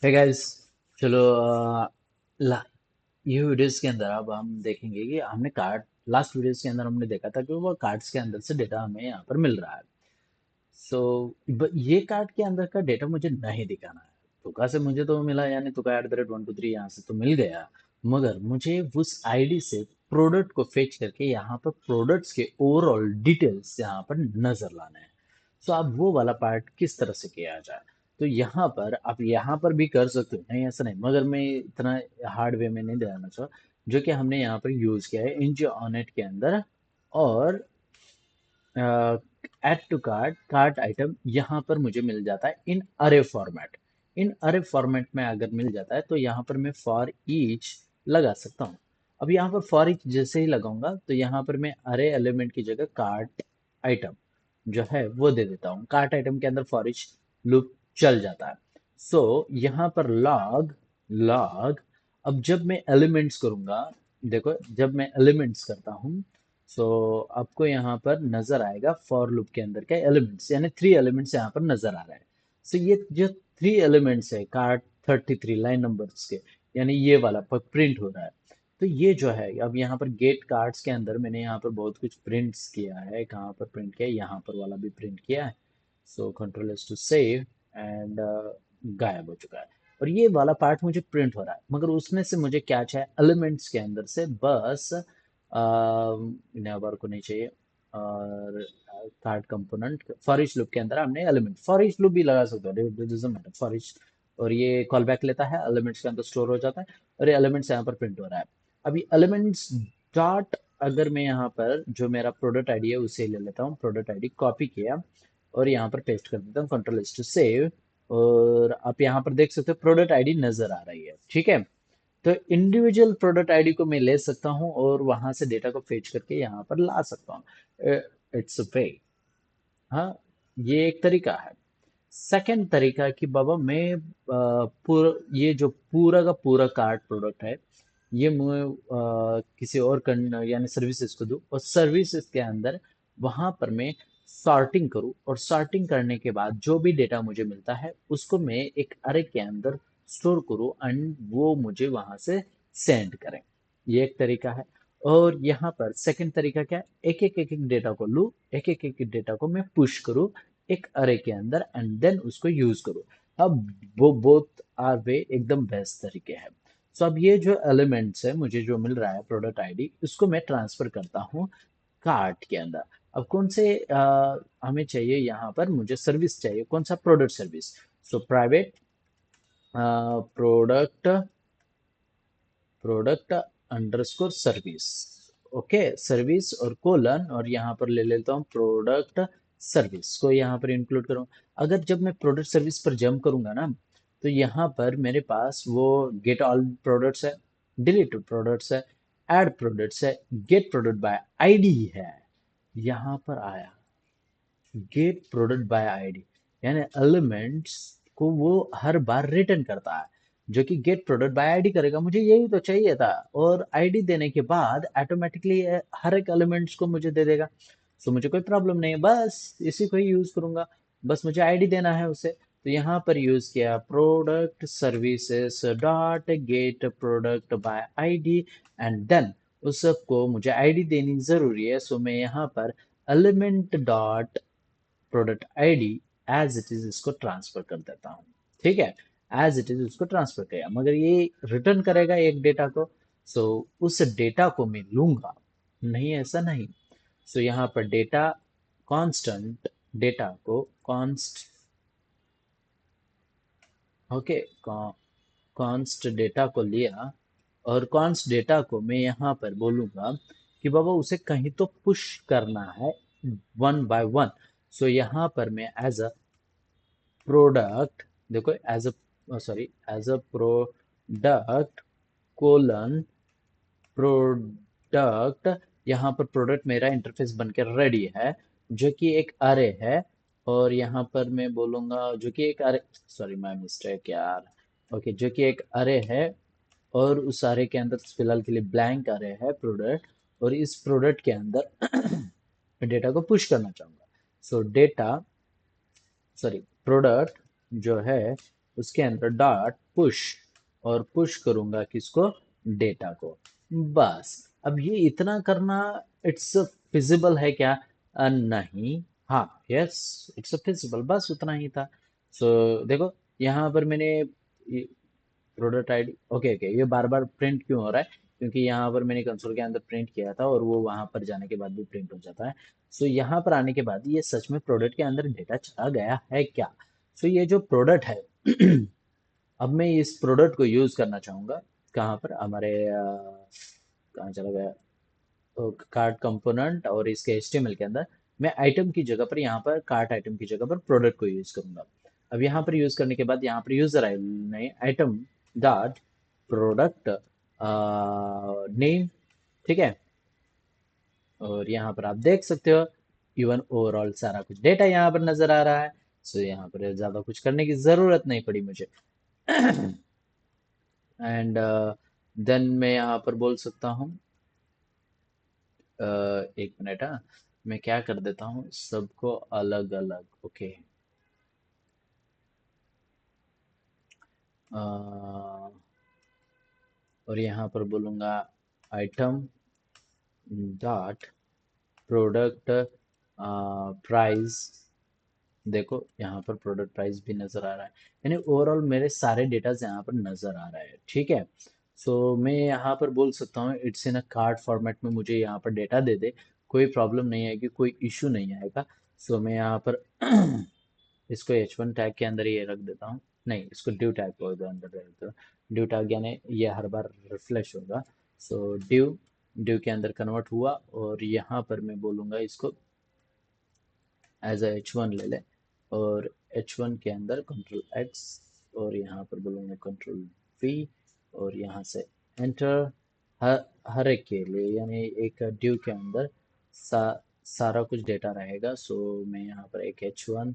है गाइस। चलो ला ये वीडियोस के अंदर अब हम देखेंगे कि हमने कार्ड लास्ट वीडियोस के अंदर हमने देखा था कि वो कार्ड्स के अंदर से डेटा हमें यहाँ पर मिल रहा है। सो ये कार्ड के अंदर का डेटा मुझे नहीं दिखाना है। तुका से मुझे तो मिला, यानी तुका @123 यहाँ से तो मिल गया, मगर मुझे उस आईडी से प्रोडक्ट को फेच करके यहाँ पर प्रोडक्ट्स के ओवरऑल डिटेल्स यहाँ पर नजर लाना है। सो अब वो वाला पार्ट किस तरह से किया जाए, तो यहाँ पर आप यहाँ पर भी कर सकते हो, नहीं ऐसा नहीं, मगर मैं इतना हार्ड वे में नहीं दिखाना चाह, जो कि हमने यहाँ पर यूज किया है इंच ऑन इट के अंदर। और add to cart cart item यहाँ पर मुझे मिल जाता है इन अरे फॉर्मेट। इन अरे फॉर्मेट में अगर मिल जाता है तो यहाँ पर मैं फॉर ईच लगा सकता हूँ। अब यहाँ पर फॉर ईच जैसे ही लगाऊंगा तो यहाँ पर मैं अरे एलिमेंट की जगह कार्ट आइटम जो है वो दे देता हूँ। कार्ट आइटम के अंदर फॉर ईच लूप चल जाता है। सो यहाँ पर लॉग लॉग, अब जब मैं एलिमेंट्स करूंगा, देखो जब मैं एलिमेंट्स करता हूँ, सो आपको यहाँ पर नजर आएगा फॉर लूप के अंदर के एलिमेंट्स, यानी 3 एलिमेंट्स यहाँ पर नजर आ रहा है। सो ये जो 3 एलिमेंट्स है कार्ड 33 लाइन नंबर्स के, यानी ये वाला प्रिंट हो रहा है। तो ये जो है अब यहाँ पर गेट कार्ड्स के अंदर मैंने यहाँ पर बहुत कुछ प्रिंट्स किया है। कहाँ पर प्रिंट किया है, यहाँ पर वाला भी प्रिंट किया है। So control S to save and गायब हो चुका है। और ये वाला पार्ट मुझे प्रिंट हो रहा है, मगर उसमें से मुझे क्या चाहिए, एलिमेंट्स के अंदर से बस नेवर को नहीं चाहिए। और card component for each loop के अंदर हमने एलिमेंट फॉर ईच लूप भी लगा सकते हो फॉर ईच। और ये कॉल बैक लेता है, एलिमेंट्स के अंदर स्टोर हो जाता है, और ये एलिमेंट्स यहाँ पर प्रिंट हो रहा है। अभी एलिमेंट्स डॉट, अगर मैं यहाँ पर जो मेरा प्रोडक्ट आईडी है उसे ले लेता हूँ, प्रोडक्ट आईडी कॉपी किया और यहाँ पर पेस्ट कर देता हूँ, कंट्रोल एस टू सेव। और आप यहाँ पर देख सकते हो प्रोडक्ट आईडी नजर आ रही है, ठीक है। तो इंडिविजुअल प्रोडक्ट आईडी को मैं ले सकता हूँ और वहां से डेटा को फेच करके यहाँ पर ला सकता हूँ। इट्स वे, हाँ, ये एक तरीका है। सेकंड तरीका कि बाबा मैं पूरा ये जो पूरा का पूरा कार्ड प्रोडक्ट है, ये मैं किसी और यानी सर्विसेज को दूं, और सर्विसेज के अंदर वहां पर मैं सॉर्टिंग करूं, और सॉर्टिंग करने के बाद जो भी डेटा मुझे मिलता है उसको मैं एक अरे के अंदर स्टोर करूं एंड वो मुझे वहां से सेंड करें। ये एक तरीका है। और यहाँ पर सेकंड तरीका क्या है, एक एक डेटा को लूँ, एक एक डेटा को मैं पुश करूँ एक अरे के अंदर एंड देन उसको यूज करूँ। अब वो बोथ आर वे एकदम बेस्ट तरीके हैं। सो अब ये जो एलिमेंट्स है मुझे जो मिल रहा है प्रोडक्ट आईडी, उसको मैं ट्रांसफर करता हूँ कार्ट के अंदर। अब कौन से हमें चाहिए, यहाँ पर मुझे सर्विस चाहिए, कौन सा, product service. So private product product underscore service, okay, service और कोलन, और यहाँ पर ले लेता हूँ प्रोडक्ट सर्विस को यहाँ पर इंक्लूड करूँ। अगर जब मैं प्रोडक्ट सर्विस पर जंप करूंगा ना, तो यहाँ पर मेरे पास वो गेट ऑल प्रोडक्ट्स है, डिलीट प्रोडक्ट्स है, ऐड प्रोडक्ट्स है, गेट प्रोडक्ट बाय आईडी है। यहाँ पर आया गेट प्रोडक्ट बाय आईडी, यानी एलिमेंट्स को वो हर बार रिटर्न करता है, जो कि गेट प्रोडक्ट बाय आईडी करेगा। मुझे यही तो चाहिए था, और आईडी देने के बाद ऑटोमेटिकली हर एक एलिमेंट्स को मुझे दे देगा। तो मुझे कोई प्रॉब्लम नहीं है, बस इसी को ही यूज करूंगा, बस मुझे आईडी देना है उसे। तो यहाँ पर यूज किया product services dot get product by ID and then उसको मुझे आईडी देनी जरूरी है। सो मैं यहाँ पर element dot product ID as it is इसको ट्रांसफर कर देता हूँ, ठीक है। एज इट इज उसको ट्रांसफर किया, मगर ये रिटर्न करेगा एक डेटा को। सो उस डेटा को मैं लूंगा, नहीं ऐसा नहीं। सो यहाँ पर डेटा कांस्टेंट, डेटा को कॉन्स्ट, ओके, कॉन्स्ट डेटा को लिया, और कॉन्स्ट डेटा को मैं यहाँ पर बोलूंगा कि बाबा उसे कहीं तो पुश करना है वन बाय वन। सो यहाँ पर मैं एज अ प्रोडक्ट, देखो as a sorry as a product colon product, यहाँ पर प्रोडक्ट मेरा इंटरफेस बनकर रेडी है, जो कि एक अरे है। और यहाँ पर मैं बोलूंगा जो कि एक अरे, सॉरी माय मिस्टेक यार, ओके, जो कि एक अरे है, और उस अरे के अंदर फिलहाल के लिए ब्लैंक अरे है प्रोडक्ट, और इस प्रोडक्ट के अंदर डेटा को पुश करना चाहूंगा। सो डेटा, सॉरी प्रोडक्ट जो है उसके अंदर डॉट पुश, और पुश करूंगा किसको, डेटा को। बस अब ये इतना करना इट्स फिजिबल है क्या? नहीं। हाँ, यस, इट्स फिजिबल, बस उतना ही था। सो देखो यहाँ पर मैंने प्रोडक्ट आईडी, ओके ओके, ये बार बार प्रिंट क्यों हो रहा है? क्योंकि यहाँ पर मैंने कंसोल के अंदर प्रिंट किया था और वो वहां पर जाने के बाद भी प्रिंट हो जाता है। सो यहाँ पर आने के बाद ये सच में प्रोडक्ट के अंदर डेटा चला गया है क्या? सो ये जो प्रोडक्ट है अब मैं इस प्रोडक्ट को यूज करना चाहूंगा कहाँ पर, हमारे कहाँ चला गया, कार्ट कंपोनेंट और इसके एचटीएमएल के अंदर। मैं आइटम की जगह पर, यहाँ पर कार्ट आइटम की जगह पर प्रोडक्ट को यूज करूंगा। अब यहाँ पर यूज करने के बाद यहाँ पर user I item dot product name, ठीक है। और यहाँ पर आप देख सकते हो इवन ओवरऑल सारा कुछ डेटा यहाँ पर नजर आ रहा है। सो यहाँ पर ज्यादा कुछ करने की जरूरत नहीं पड़ी मुझे। एंड देन मैं यहाँ पर बोल सकता हूँ, एक मिनट, हाँ, मैं क्या कर देता हूँ सबको अलग अलग, ओके। और यहाँ पर बोलूँगा आइटम डॉट प्रोडक्ट प्राइस। देखो यहाँ पर प्रोडक्ट प्राइस भी नज़र आ रहा है, यानी ओवरऑल मेरे सारे डेटाज यहाँ पर नज़र आ रहा है, ठीक है। सो मैं यहाँ पर बोल सकता हूँ it's in a card format में मुझे यहाँ पर डेटा दे दे, कोई प्रॉब्लम नहीं आएगी, कोई इशू नहीं आएगा। सो मैं यहाँ पर इसको H1 टैग के अंदर ये रख देता हूँ, नहीं इसको ड्यू टैग को अंदर रख देता हूँ। ड्यू टैग यानी ये हर बार रिफ्रेश होगा। सो ड्यू, ड्यू के अंदर कन्वर्ट हुआ, और यहाँ पर मैं बोलूँगा इसको एज अ H1 ले ले, और H1 के अंदर कंट्रोल एक्स, और यहाँ पर बोलूँगा कंट्रोल वी, और यहाँ से एंटर। हर हर एक के लिए यानी एक ड्यू के अंदर सारा कुछ डेटा रहेगा। सो मैं यहाँ पर एक H1,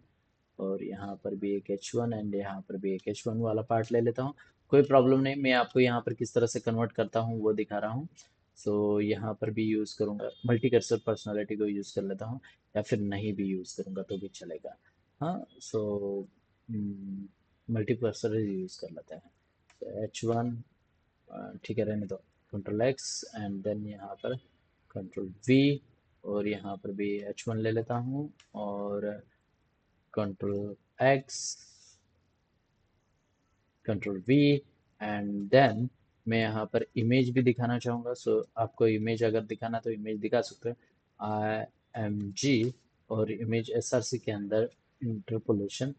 और यहाँ पर भी एक H1, एंड यहाँ पर भी एक H1 वाला पार्ट ले लेता हूँ। कोई प्रॉब्लम नहीं, मैं आपको यहाँ पर किस तरह से कन्वर्ट करता हूँ वो दिखा रहा हूँ। सो यहाँ पर भी यूज़ करूँगा मल्टी कर्सर पर्सनालिटी को यूज़ कर लेता हूँ, या फिर नहीं भी यूज़ करूँगा तो भी चलेगा। हाँ, सो मल्टी कर्सर यूज़ कर लेते हैं। तो H1, ठीक है रहने दो, कंट्रोल एक्स, एंड देन यहाँ पर कंट्रोल वी, और यहाँ पर भी H1 ले लेता हूँ, और control X, control V, and then मैं यहाँ पर इमेज भी दिखाना चाहूँगा। सो आपको इमेज अगर दिखाना तो इमेज दिखा सकते हो, IMG, और इमेज SRC के अंदर interpolation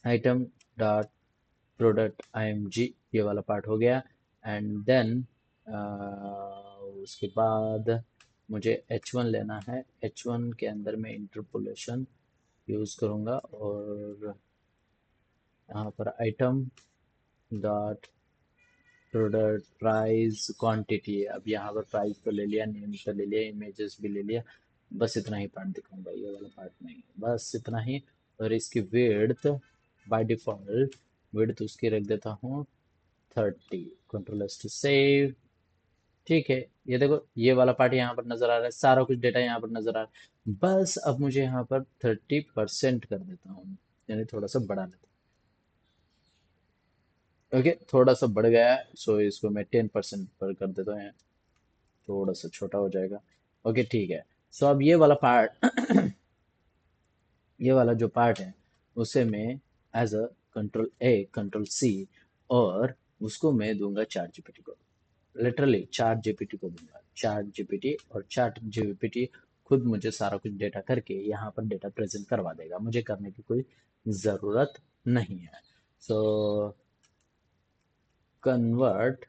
item dot product IMG, ये वाला पार्ट हो गया। एंड देन उसके बाद मुझे H1 लेना है, H1 के अंदर मैं इंटरपोलेशन यूज़ करूँगा, और यहाँ पर item dot product price quantity, अब यहाँ पर प्राइस तो ले लिया, नेम तो ले लिया, इमेजेस भी ले लिया, बस इतना ही पार्ट दिखाऊंगा, ये वाला पार्ट नहीं, बस इतना ही। और इसकी विड्थ बाय डिफॉल्ट, विड्थ उसकी रख देता हूँ 30, कंट्रोल एस टू सेव, ठीक है। ये देखो ये वाला पार्ट यहाँ पर नजर आ रहा है, सारा कुछ डेटा यहाँ पर नजर आ रहा है। बस अब मुझे यहाँ पर 30% कर देता हूँ, यानी थोड़ा सा बढ़ा लेता हूँ, ओके, थोड़ा सा बढ़ गया है। सो इसको मैं 10% पर कर देता हूँ, थोड़ा सा छोटा हो जाएगा, ओके ठीक है। सो अब ये वाला पार्ट ये वाला जो पार्ट है उसे मैं as a control A control C, और उसको मैं दूंगा चार्ट जीपीटी को, लिटरली चार्ट जीपीटी को दूंगा, चार्ट जीपीटी, और चार्ट जीपीटी खुद मुझे सारा कुछ डेटा करके यहाँ पर डेटा प्रेजेंट करवा देगा, मुझे करने की कोई ज़रूरत नहीं है। So convert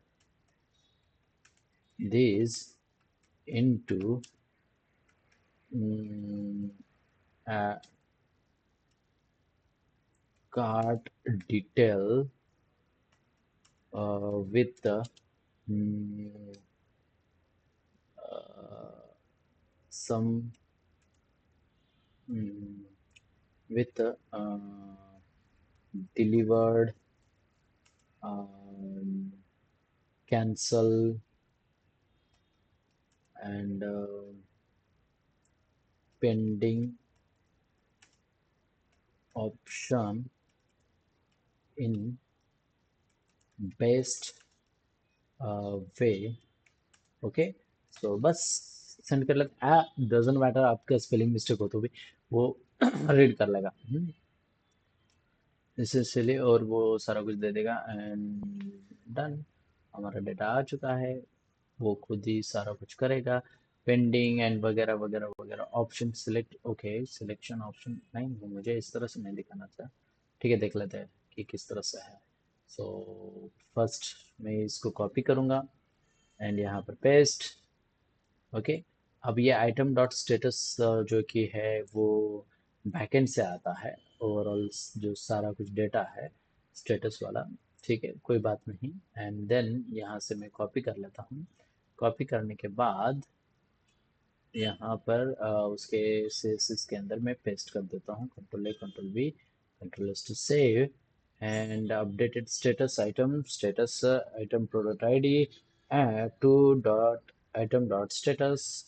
this into cart detail with mm, some mm, with delivered, um, cancel, and pending option, in best way. Okay, so बस सेंड कर लेते, डजंट मैटर आपका स्पेलिंग मिस्टेक हो तो भी वो रीड कर लेगा। इससे चलिए, और वो सारा कुछ दे देगा एंड डन। हमारा डेटा आ चुका है, वो खुद ही सारा कुछ करेगा, पेंडिंग एंड वगैरह वगैरह वगैरह। Option select, okay, selection option नहीं, वो मुझे इस तरह से नहीं दिखाना था। ठीक है, देख लेते हैं कि किस तरह से है। सो फर्स्ट मैं इसको कॉपी करूँगा एंड यहाँ पर पेस्ट। ओके, अब ये आइटम डॉट स्टेटस जो कि है वो बैकएंड से आता है। ओवरऑल जो सारा कुछ डेटा है स्टेटस वाला, ठीक है, कोई बात नहीं। एंड देन यहाँ से मैं कॉपी कर लेता हूँ। कॉपी करने के बाद यहाँ पर उसके CSS के अंदर मैं पेस्ट कर देता हूँ, control A control V control S to save. And updated status item, status item product ID to dot item dot status.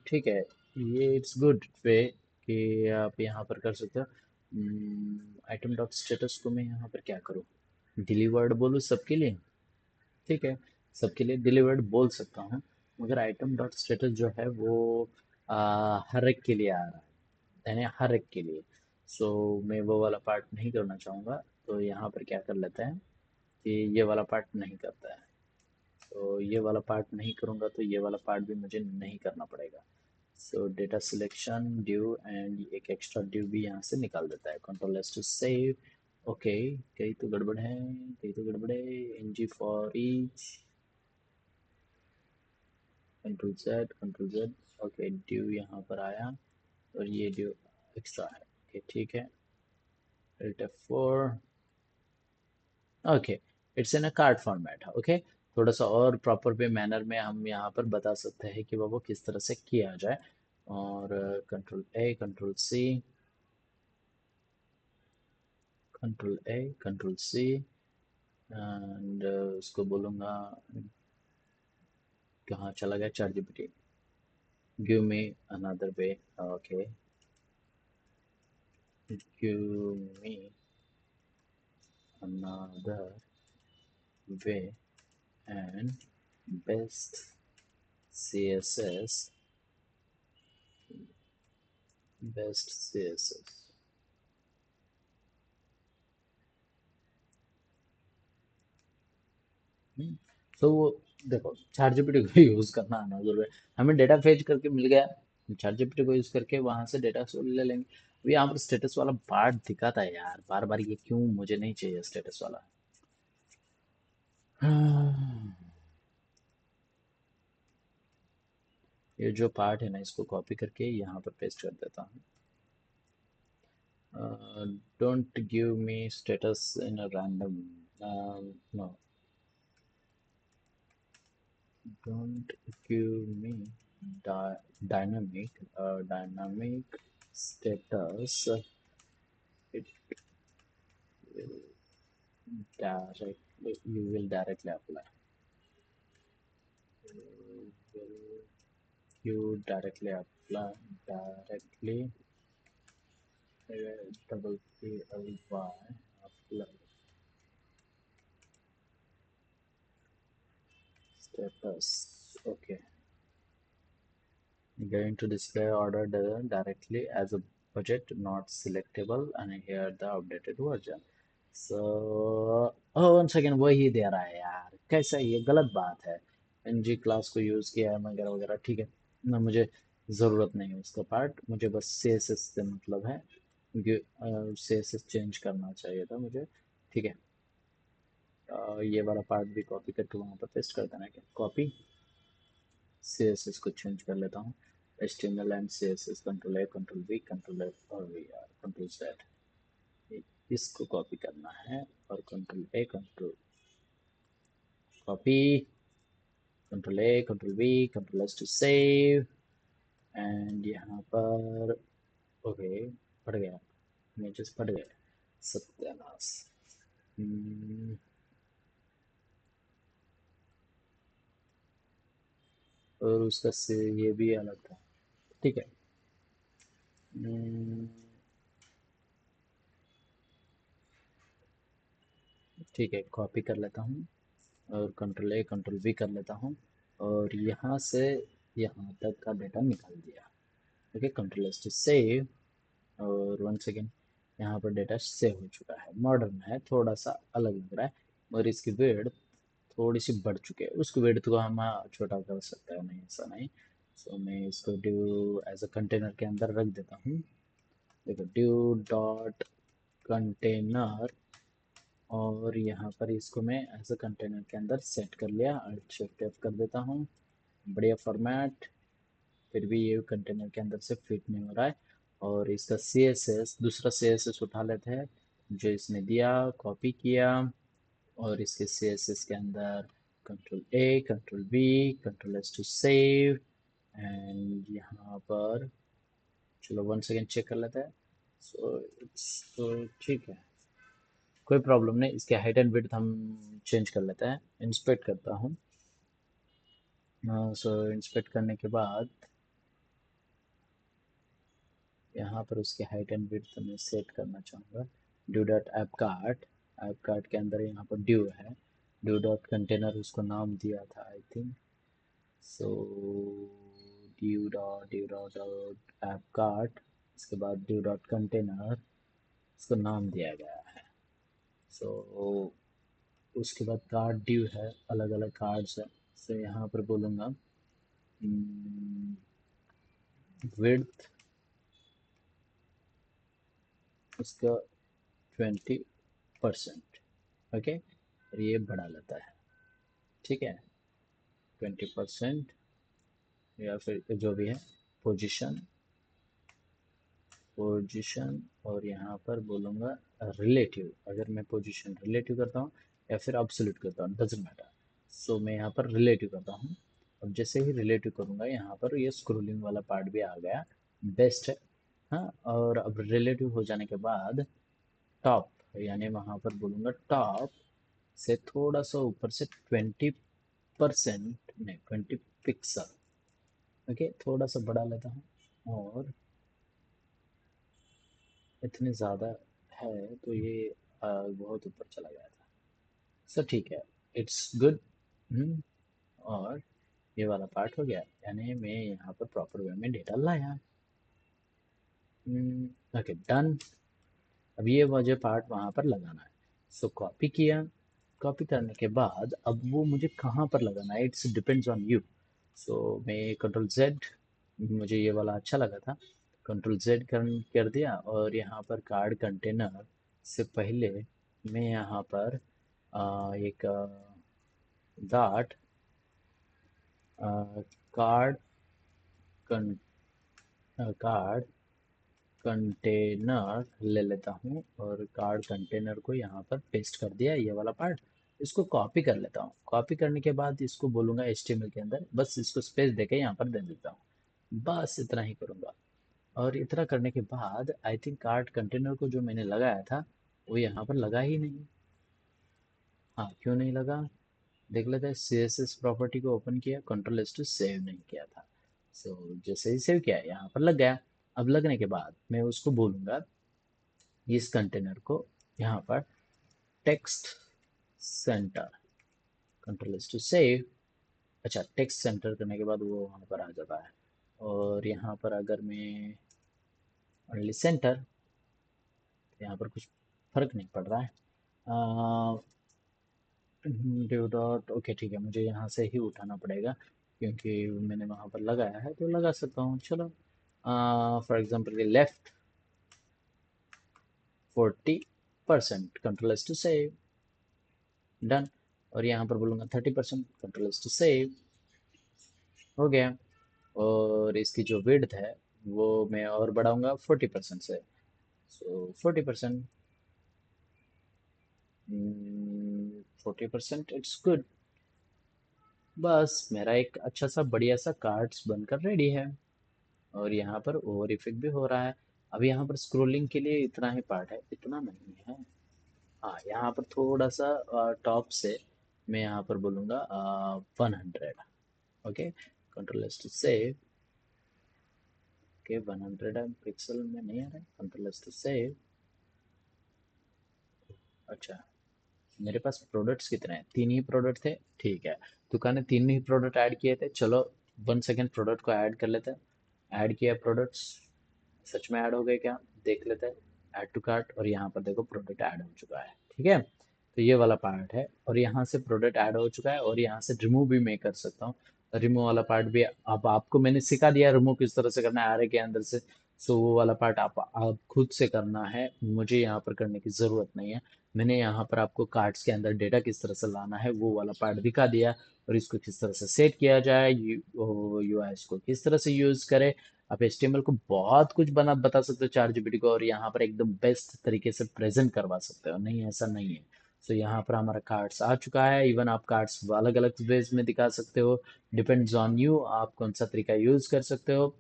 ठीक है, ये इट्स गुड वे कि आप यहाँ पर कर सकते हो। आइटम डॉट स्टेटस को मैं यहाँ पर क्या करूँ, डिलीवर्ड बोलूँ सबके लिए। ठीक है, सबके लिए डिलीवर्ड बोल सकता हूँ, मगर आइटम डॉट स्टेटस जो है वो हर एक के लिए आ रहा है, यानी हर एक के लिए। सो मैं वो वाला पार्ट नहीं करना चाहूँगा, तो यहाँ पर क्या कर लेते हैं कि ये वाला पार्ट नहीं करता है। तो ये वाला पार्ट नहीं करूँगा तो ये वाला पार्ट भी मुझे नहीं करना पड़ेगा। So data selection div and एक एक्स्ट्रा ड्यू भी यहाँ से निकाल देता है, control S to save. Okay, कहीं तो गड़बड़ है, कहीं तो गड़बड़ है। NG for each, control Z. Okay, div यहाँ पर आया और ये ड्यू एक्स्ट्रा है। ओके, ठीक है, Alt F4। Okay, it's in a card format. Okay, थोड़ा सा और प्रॉपर वे मैनर में हम यहाँ पर बता सकते हैं कि वो किस तरह से किया जाए। और control A control C, control C and उसको बोलूँगा, कहाँ चला गया chat GPT, give me another way. Okay, give me another way and best CSS, best CSS। तो वो देखो, चैट जीपीटी को यूज करना आना जरूर है। हमें डेटा फेच करके मिल गया, चैट जीपीटी को यूज करके वहां से डेटा ले लेंगे। अभी यहाँ पर स्टेटस वाला पार्ट दिखाता है यार बार बार, ये क्यों, मुझे नहीं चाहिए स्टेटस वाला। ये जो पार्ट है ना, इसको कॉपी करके यहाँ पर पेस्ट कर देता हूँ। Don't give me status in a random, no, don't give me dynamic status. It will directly apply. Will you directly apply, directly double PLY apply status. Okay, going to display order directly as a budget not selectable, and here the updated version. So one second, वही दे रहा है यार, कैसा ये गलत बात है। NG class को यूज किया है वगैरह वगैरह, ठीक है ना, मुझे ज़रूरत नहीं है उसका पार्ट, मुझे बस CSS से मतलब है, क्योंकि CSS चेंज करना चाहिए था मुझे। ठीक है, ये वाला पार्ट भी कॉपी करके वहाँ पर पेस्ट कर देना है, कॉपी CSS को चेंज कर लेता हूँ, HTML एंड CSS, control A control V control F और V R कंट्रोल Z। इसको कॉपी करना है और control A control copy, control A control V control S to save. And यहाँ पर ओके, फट गया, इमेजेस फट गए, सत्यानाश। हम्म, और उसका से ये भी अलग था। ठीक है, हम्म, ठीक है, कॉपी कर लेता हूँ और कंट्रोल ए कंट्रोल वी कर लेता हूँ और यहाँ से यहाँ तक का डेटा निकाल दिया। Okay, control S to save और वन सेकेंड, यहाँ पर डेटा सेव हो चुका है। मॉडर्न है, थोड़ा सा अलग लग रहा है और इसकी विड्थ थोड़ी सी बढ़ चुकी है। उसकी विड्थ को हम छोटा कर सकते हैं, नहीं ऐसा नहीं। सो मैं इसको ड्यू एज अ कंटेनर के अंदर रख देता हूँ। देखो, ड्यू डॉट कंटेनर और यहाँ पर इसको मैं एज अ कंटेनर के अंदर सेट कर लिया। अल्ट शिफ्ट एफ कर देता हूँ, बढ़िया फॉर्मेट। फिर भी ये कंटेनर के अंदर से फिट नहीं हो रहा है। और इसका सी एस एस, दूसरा सी एस एस उठा लेते हैं जो इसने दिया, कॉपी किया और इसके सी एस एस के अंदर control A control V control S to save and यहाँ पर चलो वन सेकेंड चेक कर लेते हैं। सो इट्स तो ठीक है, कोई प्रॉब्लम नहीं। इसके हाइट एंड विड्थ हम चेंज कर लेते हैं। इंस्पेक्ट करता हूँ। सो इंस्पेक्ट करने के बाद यहाँ पर उसके हाइट एंड विड्थ मैं सेट करना चाहूँगा। ड्यू डॉट ऐप कार्ट के अंदर यहाँ पर ड्यू है। ड्यू डॉट कंटेनर उसको नाम दिया था I think. So due dot app cart, इसके बाद ड्यू डॉट कंटेनर, इसको नाम दिया गया है। सो उसके बाद कार्ड ड्यू है, अलग अलग कार्ड्स है। सो यहाँ पर बोलूँगा विड्थ इसका 20%। ओके, और ये बढ़ा लेता है। ठीक है, 20% या फिर जो भी है। पोजीशन पोजीशन और यहाँ पर बोलूँगा रिलेटिव। अगर मैं पोजीशन रिलेटिव करता हूँ या फिर अब्सोल्यूट करता हूँ, डजेंट मैटर। सो मैं यहाँ पर रिलेटिव करता हूँ। अब जैसे ही रिलेटिव करूँगा यहाँ पर ये स्क्रोलिंग वाला पार्ट भी आ गया, बेस्ट है। हाँ, और अब रिलेटिव हो जाने के बाद टॉप, यानी वहाँ पर बोलूँगा टॉप से थोड़ा सा ऊपर से 20% नहीं 20 पिक्सल। ओके, थोड़ा सा बढ़ा लेता हूँ और इतने ज़्यादा है तो ये बहुत ऊपर चला गया था। सो ठीक है, इट्स गुड। और ये वाला पार्ट हो गया, यानी मैं यहाँ पर प्रॉपर वे में डेटा लाया। Okay, done. अब ये मुझे पार्ट वहाँ पर लगाना है। सो कॉपी किया। कॉपी करने के बाद अब वो मुझे कहाँ पर लगाना है, इट्स डिपेंड्स ऑन यू। सो मैं कंट्रोल जेड, मुझे ये वाला अच्छा लगा था, कंट्रोल जेड कर दिया और यहाँ पर कार्ड कंटेनर से पहले मैं यहाँ पर एक डॉट कार्ड कार्ड कंटेनर ले लेता हूँ और कार्ड कंटेनर को यहाँ पर पेस्ट कर दिया, ये वाला पार्ट। इसको कॉपी कर लेता हूँ। कॉपी करने के बाद इसको बोलूँगा HTML के अंदर, बस इसको स्पेस देके यहाँ पर दे देता हूँ। बस इतना ही करूँगा। और इतना करने के बाद आई थिंक कार्ड कंटेनर को जो मैंने लगाया था वो यहाँ पर लगा ही नहीं। हाँ, क्यों नहीं लगा, देख लेते हैं। CSS प्रॉपर्टी को ओपन किया, कंट्रोल एस टू सेव नहीं किया था। सो जैसे ही सेव किया यहाँ पर लग गया। अब लगने के बाद मैं उसको बोलूँगा इस कंटेनर को यहाँ पर text centre, control S to save. अच्छा, टेक्स्ट सेंटर करने के बाद वो वहाँ पर आ जाता है। और यहाँ पर अगर मैं ओनली सेंटर, तो यहाँ पर कुछ फर्क नहीं पड़ रहा है। ड्यू डॉट, ओके ठीक है, मुझे यहाँ से ही उठाना पड़ेगा क्योंकि मैंने वहाँ पर लगाया है तो लगा सकता हूँ। चलो, for example left 40%, control S to save, done. और यहाँ पर बोलूँगा 30%, कंट्रोल एस टू सेव, हो गया। और इसकी जो विड्थ है वो मैं और बढ़ाऊंगा 40% से। सो 40%, 40%, इट्स गुड। बस मेरा एक अच्छा सा बढ़िया सा कार्ड्स बनकर रेडी है। और यहाँ पर ओवर इफेक्ट भी हो रहा है। अब यहाँ पर स्क्रोलिंग के लिए इतना ही पार्ट है, इतना नहीं है। हाँ, यहाँ पर थोड़ा सा टॉप से मैं यहाँ पर बोलूँगा 100। Okay, control S to save. Okay, 100 pixel में नहीं आ रहा है, कंट्रोल एस टू सेव। अच्छा, मेरे पास प्रोडक्ट्स कितने हैं, 3 ही प्रोडक्ट थे, ठीक है। दुकान ने 3 ही प्रोडक्ट ऐड किए थे, चलो 1 सेकेंड प्रोडक्ट को ऐड कर लेते हैं। ऐड किया प्रोडक्ट्स, सच में ऐड हो गए क्या, देख लेते हैं। ऐड टू कार्ट, और यहाँ पर देखो प्रोडक्ट ऐड हो चुका है, ठीक है। तो ये वाला पार्ट है, और यहाँ से प्रोडक्ट ऐड हो चुका है, और यहाँ से रिमूव भी मैं कर सकता हूँ। रिमूव वाला पार्ट भी अब आपको मैंने सिखा दिया, रिमूव किस तरह से करना है आरे के अंदर से। सो वो वाला पार्ट आप खुद से करना है, मुझे यहाँ पर करने की ज़रूरत नहीं है। मैंने यहाँ पर आपको कार्ड्स के अंदर डेटा किस तरह से लाना है वो वाला पार्ट दिखा दिया, और इसको किस तरह से सेट किया जाए, यूआईएस को किस तरह से यूज़ करें। आप HTML को बहुत कुछ बना बता सकते हो चार जीबीटी को, और यहाँ पर एकदम बेस्ट तरीके से प्रेजेंट करवा सकते हो, नहीं ऐसा नहीं है। सो यहाँ पर हमारा कार्ड्स आ चुका है, इवन आप कार्ड्स अलग अलग वेज में दिखा सकते हो, डिपेंड्स ऑन यू, आप कौन सा तरीका यूज कर सकते हो।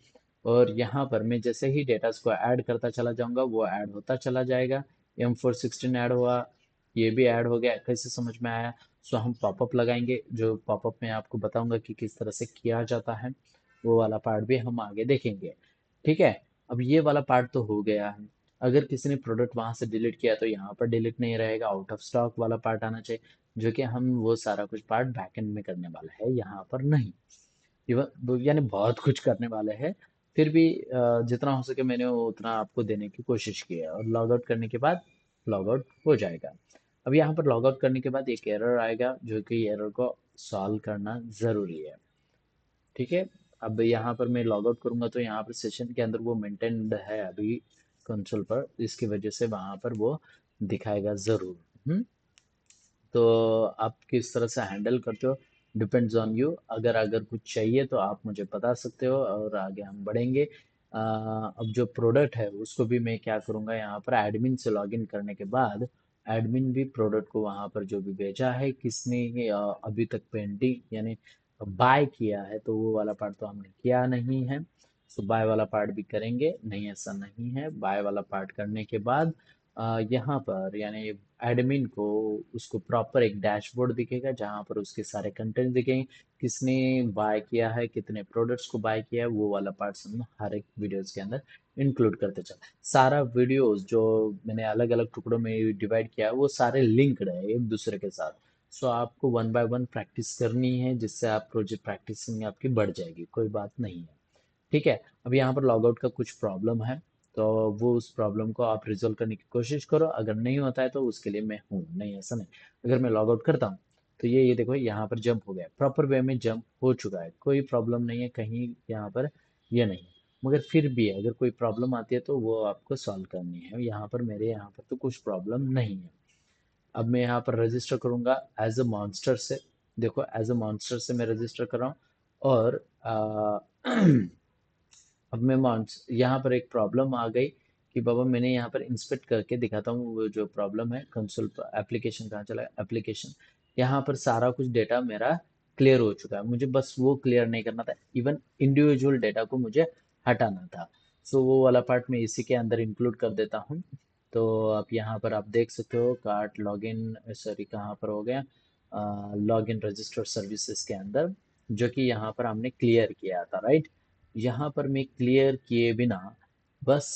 और यहाँ पर मैं जैसे ही डेटा को ऐड करता चला जाऊंगा वो ऐड होता चला जाएगा। M416 ऐड हुआ, ये भी ऐड हो गया, कैसे समझ में आया। सो हम पॉपअप लगाएंगे, जो पॉपअप में आपको बताऊंगा कि किस तरह से किया जाता है, वो वाला पार्ट भी हम आगे देखेंगे, ठीक है। अब ये वाला पार्ट तो हो गया है। अगर किसी ने प्रोडक्ट वहां से डिलीट किया तो यहाँ पर डिलीट नहीं रहेगा, आउट ऑफ स्टॉक वाला पार्ट आना चाहिए, जो कि हम वो सारा कुछ पार्ट बैकएंड में करने वाला है, यहाँ पर नहीं। यानी बहुत कुछ करने वाले हैं। फिर भी जितना हो सके मैंने उतना आपको देने की कोशिश की है, और लॉग आउट करने के बाद लॉग आउट हो जाएगा। अब यहाँ पर लॉग आउट करने के बाद एक एरर आएगा, जो कि एरर को सॉल्व करना ज़रूरी है, ठीक है। अब यहाँ पर मैं लॉग आउट करूंगा तो यहाँ पर सेशन के अंदर वो मेंटेन्ड है अभी कंसोल पर, इसकी वजह से वहाँ पर वो दिखाएगा ज़रूर। तो आप किस तरह से हैंडल करते हो, डिपेंड्स ऑन यू। अगर अगर कुछ चाहिए तो आप मुझे बता सकते हो, और आगे हम बढ़ेंगे। अब जो प्रोडक्ट है उसको भी मैं क्या करूँगा, यहाँ पर एडमिन से लॉगिन करने के बाद एडमिन भी प्रोडक्ट को वहाँ पर जो भी भेजा है किसने अभी तक पेंडिंग यानी बाय किया है, तो वो वाला पार्ट तो हमने किया नहीं है। सो बाय वाला पार्ट भी करेंगे, नहीं ऐसा नहीं है। बाय वाला पार्ट करने के बाद यहाँ पर यानी एडमिन को उसको प्रॉपर एक डैशबोर्ड दिखेगा, जहाँ पर उसके सारे कंटेंट दिखेंगे, किसने बाय किया है, कितने प्रोडक्ट्स को बाय किया है, वो वाला पार्ट्स हम हर एक वीडियोस के अंदर इंक्लूड करते चल। सारा वीडियोस जो मैंने अलग अलग टुकड़ों में डिवाइड किया है वो सारे लिंक्ड है एक दूसरे के साथ। सो आपको वन बाय वन प्रैक्टिस करनी है, जिससे आप प्रोजेक्ट प्रैक्टिसिंग आपकी बढ़ जाएगी, कोई बात नहीं है, ठीक है। अब यहाँ पर लॉग आउट का कुछ प्रॉब्लम है, तो वो उस प्रॉब्लम को आप रिजोल्व करने की कोशिश करो, अगर नहीं होता है तो उसके लिए मैं हूँ, नहीं ऐसा नहीं। अगर मैं लॉग आउट करता हूँ तो ये देखो यहाँ पर जंप हो गया, प्रॉपर वे में जंप हो चुका है, कोई प्रॉब्लम नहीं है कहीं यहाँ पर, ये नहीं है। मगर फिर भी अगर कोई प्रॉब्लम आती है तो वो आपको सॉल्व करनी है, यहाँ पर मेरे यहाँ पर तो कुछ प्रॉब्लम नहीं है। अब मैं यहाँ पर रजिस्टर करूँगा एज अ मॉन्स्टर से, देखो एज अ मॉन्स्टर से मैं रजिस्टर कर रहा हूँ। और अब मैं मानस यहाँ पर एक प्रॉब्लम आ गई कि बाबा मैंने यहाँ पर इंस्पेक्ट करके दिखाता हूँ वो जो प्रॉब्लम है, कंसोल एप्लीकेशन कहाँ चला एप्लीकेशन, यहाँ पर सारा कुछ डेटा मेरा क्लियर हो चुका है, मुझे बस वो क्लियर नहीं करना था, इवन इंडिविजुअल डेटा को मुझे हटाना था। सो वो वाला पार्ट मैं इसी के अंदर इंक्लूड कर देता हूँ। तो आप यहाँ पर आप देख सकते हो कार्ट लॉगिन, सॉरी कहाँ पर हो गया, लॉगिन रजिस्टर सर्विसेज के अंदर, जो कि यहाँ पर हमने क्लियर किया था, राइट। यहाँ पर मैं क्लियर किए बिना बस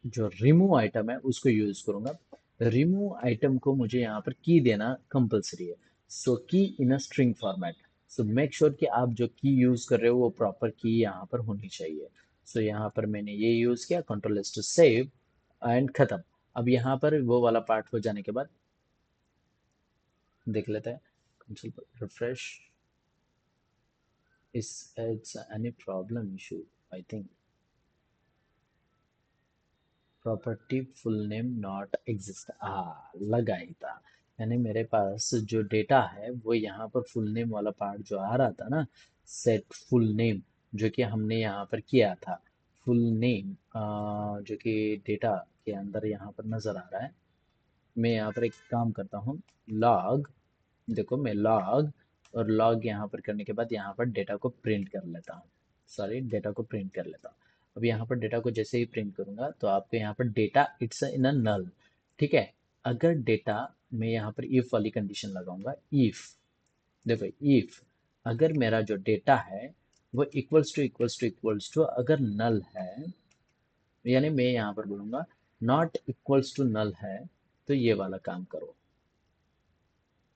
जो रिमूव आइटम है उसको यूज करूंगा। रिमूव आइटम को मुझे यहाँ पर की देना कंपलसरी है, so key in a string format. So make sure कि आप जो की यूज कर रहे हो वो प्रॉपर की यहाँ पर होनी चाहिए। सो यहाँ पर मैंने ये यूज किया, control S to save, and खत्म। अब यहाँ पर वो वाला पार्ट हो जाने के बाद देख लेते हैं, कंसोल पर रिफ्रेश, इस it's any problem issue, I think property full name not exist, लगा ही था। यानी मेरे पास जो डेटा है वो यहाँ पर फुल नेम वाला पार्ट जो आ रहा था ना, सेट फुल नेम, जो कि हमने यहाँ पर किया था, फुल नेम जो कि डेटा के अंदर यहाँ पर नजर आ रहा है। मैं यहाँ पर एक काम करता हूँ, लॉग, देखो मैं लॉग, और लॉग यहाँ पर करने के बाद यहाँ पर डेटा को प्रिंट कर लेता हूँ, सॉरी डेटा को प्रिंट कर लेता हूँ। अब यहाँ पर डेटा को जैसे ही प्रिंट करूंगा तो आपको यहाँ पर डेटा इट्स इन अ नल, ठीक है। अगर डेटा, मैं यहाँ पर इफ वाली कंडीशन लगाऊंगा, इफ, देखो इफ अगर मेरा जो डेटा है वो इक्वल्स टू अगर नल है, यानी मैं यहाँ पर बोलूंगा नॉट इक्वल्स टू नल है, तो ये वाला काम करो।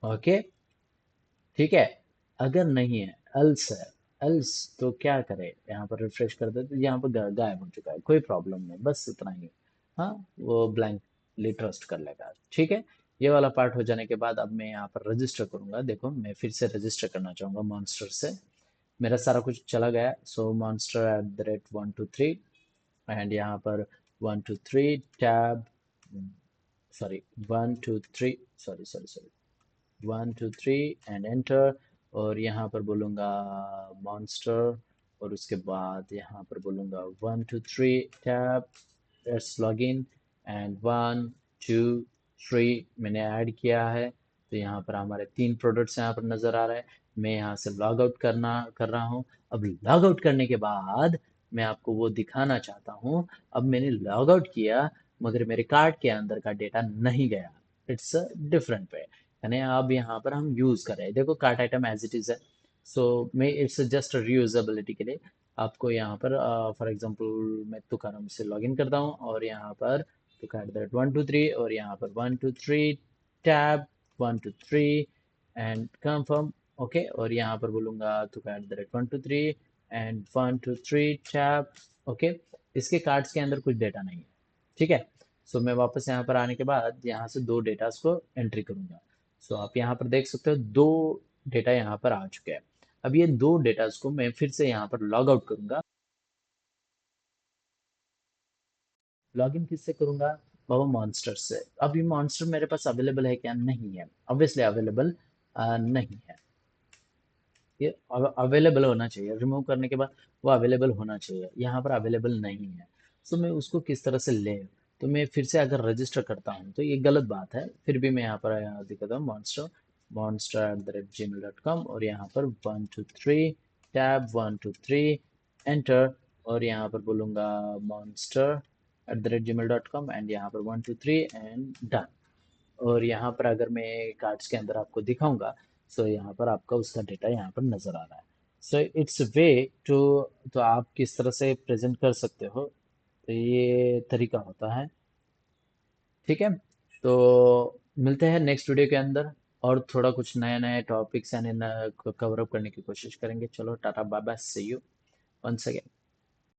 ओके, ठीक है। अगर नहीं है, एल्स है, एल्स तो क्या करे, यहाँ पर रिफ्रेश कर दे तो यहाँ पर गायब हो चुका है, कोई प्रॉब्लम नहीं, बस इतना ही। हाँ, वो ब्लैंकली ट्रस्ट कर लेगा, ठीक है। ये वाला पार्ट हो जाने के बाद अब मैं यहाँ पर रजिस्टर करूंगा। देखो मैं फिर से रजिस्टर करना चाहूंगा मॉन्स्टर से। मेरा सारा कुछ चला गया, so monster at the rate 123, and यहाँ पर 123 tab, sorry 123, sorry 123 and enter. और यहाँ पर बोलूँगा मॉन्स्टर, और उसके बाद यहाँ पर बोलूँगा 123 tab, let's log in, and 123 मैंने ऐड किया है। तो यहाँ पर हमारे 3 प्रोडक्ट्स यहाँ पर नज़र आ रहे हैं। मैं यहाँ से लॉग आउट कर रहा हूँ। अब लॉग आउट करने के बाद मैं आपको वो दिखाना चाहता हूँ। अब मैंने लॉग आउट किया, मगर मेरे कार्ड के अंदर का डेटा नहीं गया। इट्स अ डिफरेंट वे, यानी अब यहाँ पर हम यूज कर रहे हैं। देखो cart item as it is है, सो मैं इट्स जस्ट रीयूजेबिलिटी के लिए आपको यहाँ पर फॉर एग्जांपल मैं तुकारम से लॉगिन करता हूँ, और यहाँ पर तुकार दैट 123, और यहाँ पर 123 टैब 123 एंड कंफर्म। ओके, और यहाँ पर बोलूंगा तुकार दैट 123 एंड 123 टैब। ओके, इसके कार्ड्स के अंदर कुछ डेटा नहीं है, ठीक है। सो मैं वापस यहाँ पर आने के बाद यहाँ से 2 डेटास को एंट्री करूंगा। सो आप यहाँ पर देख सकते हो 2 डेटा यहाँ पर आ चुके हैं। अब ये 2 डेटास को मैं फिर से यहाँ पर लॉग आउट करूंगा। लॉगिन किससे करूंगा, बाबा मॉन्स्टर से। अब ये मॉन्स्टर मेरे पास अवेलेबल है क्या, नहीं है, ऑब्वियसली अवेलेबल नहीं है। ये अवेलेबल होना चाहिए, रिमूव करने के बाद वो अवेलेबल होना चाहिए, यहाँ पर अवेलेबल नहीं है। सो मैं उसको किस तरह से ले, तो मैं फिर से अगर रजिस्टर करता हूँ तो ये गलत बात है, फिर भी मैं यहाँ पर दिखाता हूँ मॉन्स्टर, monster@gmail.com, और यहाँ पर 123 टैब 123 एंटर, और यहाँ पर बोलूँगा monster@gmail.com, एंड यहाँ पर 123 एंड डन। और यहाँ पर अगर मैं कार्ड्स के अंदर आपको दिखाऊंगा, सो यहाँ पर आपका उसका डेटा यहाँ पर नजर आ रहा है। सो इट्स वे टू, तो आप किस तरह से प्रेजेंट कर सकते हो, तो ये तरीका होता है, ठीक है। तो मिलते हैं नेक्स्ट वीडियो के अंदर, और थोड़ा कुछ नया नया टॉपिक्स यानी कवर अप करने की कोशिश करेंगे। चलो tata bye bye, see you once again.